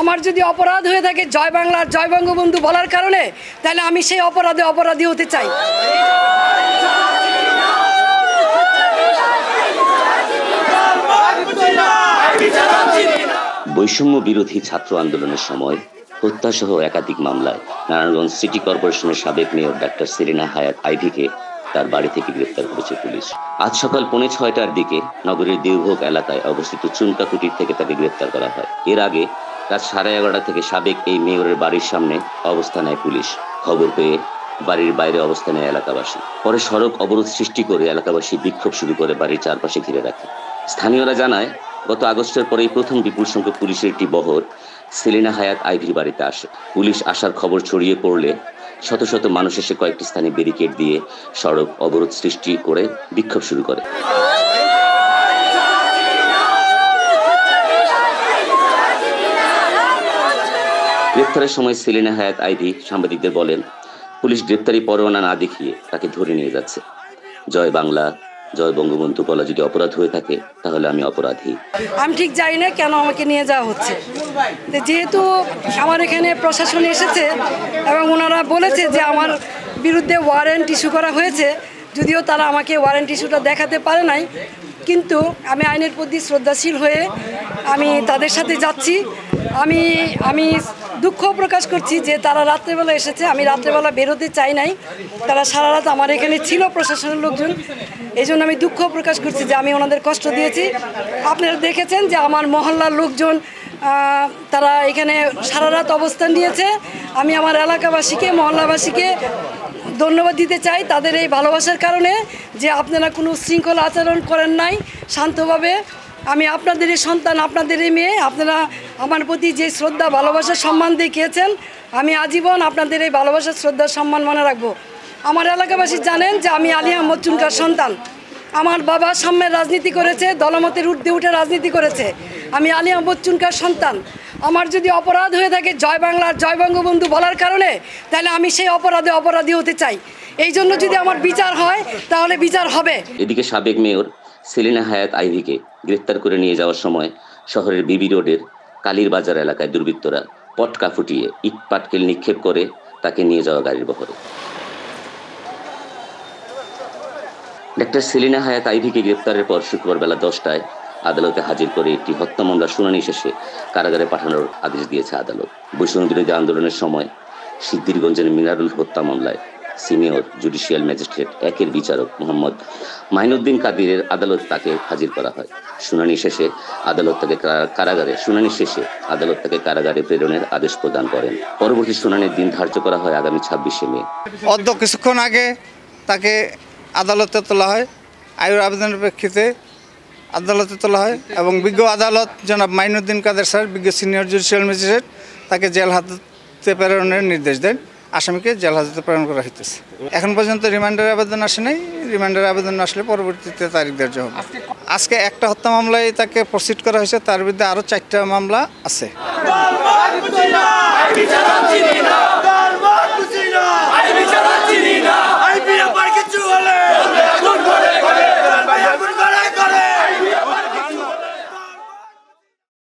আমার যদি অপরাধ হয়ে থাকে জয় বাংলার জয় বঙ্গবন্ধু বলার কারণে, তাহলে আমি সেই অপরাধী হতে চাই। বৈষম্য বিরোধী ছাত্র আন্দোলনের সময় হত্যাসহ একাধিক মামলায় নারায়ণগঞ্জ সিটি কর্পোরেশনের সাবেক মেয়র ডাক্তার সেলিনা হায়াৎ আইভীকে তার বাড়ি থেকে গ্রেফতার করেছে পুলিশ। আজ সকাল 6:45টার দিকে নগরীর দেওভোগ এলাকায় অবস্থিত চুনকা কুটির থেকে তাকে গ্রেফতার করা হয়। এর আগে রাত 11:30 থেকে সাবেক এই মেয়রের বাড়ির সামনে অবস্থান নেয় পুলিশ। খবর পেয়ে বাড়ির বাইরে অবস্থান নেয় এলাকাবাসী। পরে সড়ক অবরোধ সৃষ্টি করে এলাকাবাসী বিক্ষোভ শুরু করে বাড়ির চারপাশে ঘিরে রাখে। স্থানীয়রা জানায়, গত আগস্টের পরেই প্রথম বিপুল সংখ্যক পুলিশের একটি বহর সেলিনা হায়াৎ আইভীর বাড়িতে আসে। পুলিশ আসার খবর ছড়িয়ে পড়লে শত শত মানুষ এসে কয়েকটি স্থানে ব্যারিকেড দিয়ে সড়ক অবরোধ সৃষ্টি করে বিক্ষোভ শুরু করে। গ্রেফতারের সময় সেলিনা হায়াৎ আইভী সাংবাদিকদের বলেন, পুলিশ গ্রেফতারি পরোয়ানা না দেখিয়ে তাকে ধরে নিয়ে যাচ্ছে। জয় বাংলা জয় বঙ্গবন্ধু বলা যদি অপরাধ হয়ে থাকে তাহলে আমি অপরাধী। আমি ঠিক জানি না কেন আমাকে নিয়ে যাওয়া হচ্ছে। যেহেতু আমার এখানে প্রশাসন এসেছে এবং ওনারা বলেছে যে আমার বিরুদ্ধে ওয়ারেন্ট ইস্যু করা হয়েছে, যদিও তারা আমাকে ওয়ারেন্ট ইস্যুটা দেখাতে পারে নাই, কিন্তু আমি আইনের প্রতি শ্রদ্ধাশীল হয়ে আমি তাদের সাথে যাচ্ছি। আমি দুঃখ প্রকাশ করছি যে তারা রাত্রেবেলা এসেছে, আমি রাত্রেবেলা বেরোতে চাই নাই, তারা সারা রাত আমার এখানে ছিল প্রশাসনের লোকজন। এই জন্য আমি দুঃখ প্রকাশ করছি যে আমি ওনাদের কষ্ট দিয়েছি। আপনারা দেখেছেন যে আমার মহল্লার লোকজন তারা এখানে সারা রাত অবস্থান নিয়েছে। আমি আমার এলাকাবাসীকে মহল্লাবাসীকে ধন্যবাদ দিতে চাই তাদের এই ভালোবাসার কারণে, যে আপনারা কোনো শৃঙ্খলা আচরণ করেন নাই, শান্তভাবে। আমি আপনাদেরই সন্তান, আপনাদেরই মেয়ে, আপনারা আমার প্রতি যে শ্রদ্ধা ভালোবাসা সম্মান দেখিয়েছেন, আমি আজীবন আপনাদের এই ভালোবাসা শ্রদ্ধা সম্মান মনে রাখবো। আমার এলাকাবাসী জানেন যে আমি আলী আহমদ চুনকার সন্তান। আমার বাবা সাম্যের রাজনীতি করেছে, দলমতের ঊর্ধ্বে উঠে রাজনীতি করেছে। আমি আলী আহমদ চুনকার সন্তান। আমার যদি অপরাধ হয়ে থাকে জয় বাংলার জয় বঙ্গবন্ধু বলার কারণে, তাহলে আমি সেই অপরাধী হতে চাই। এই জন্য যদি আমার বিচার হয় তাহলে বিচার হবে। এদিকে সাবেক মেয়র সেলিনা হায়াৎ আইভীকে গ্রেফতার করে নিয়ে যাওয়ার সময় শহরের বিবি রোডের কালীর বাজার এলাকায় দুর্বৃত্তরা পটকা ফুটিয়ে ইট পাটকেল নিক্ষেপ করে তাকে নিয়ে যাওয়া গাড়ির বহরে। ডাক্তার সেলিনা হায়াৎ আইভীকে গ্রেফতারের পর শুক্রবার বেলা 10টায় আদালতে হাজির করে একটি হত্যা মামলার শুনানি শেষে কারাগারে পাঠানোর আদেশ দিয়েছে আদালত। বৈষম্য বিরোধী আন্দোলনের সময় সিদ্ধিরগঞ্জের মিনারুল হত্যা মামলায় সিনিয়র জুডিশিয়াল ম্যাজিস্ট্রেট 1-এর বিচারক মোহাম্মদ মাইনুদ্দিন কাদিরের আদালত তাকে হাজির করা হয়। শুনানি শেষে আদালত তাকে কারাগারে প্রেরণের আদেশ প্রদান করেন। পরবর্তী শুনানির দিন ধার্য করা হয় আগামী 26শে মে। কিছুক্ষণ আগে তাকে আদালতে তোলা হয়, আয়ুর আবেদনের প্রেক্ষিতে আদালতে তোলা হয় এবং বিজ্ঞ আদালত জনাব মাইনুদ্দিন কাদের স্যার, বিজ্ঞ সিনিয়র জুডিশিয়াল ম্যাজিস্ট্রেট, তাকে জেল হাজতে প্রেরণের নির্দেশ দেন। আসামিকে জেল হাজতে প্রেরণ করা হইতেছে। এখন পর্যন্ত রিমান্ডের আবেদন আসে নাই। রিমান্ডের আবেদন আসলে পরবর্তীতে তারিখ ধার্য হবে। আজকে একটা হত্যা মামলায় তাকে প্রসিড করা হয়েছে, তার বিরুদ্ধে আরও 4টা মামলা আছে।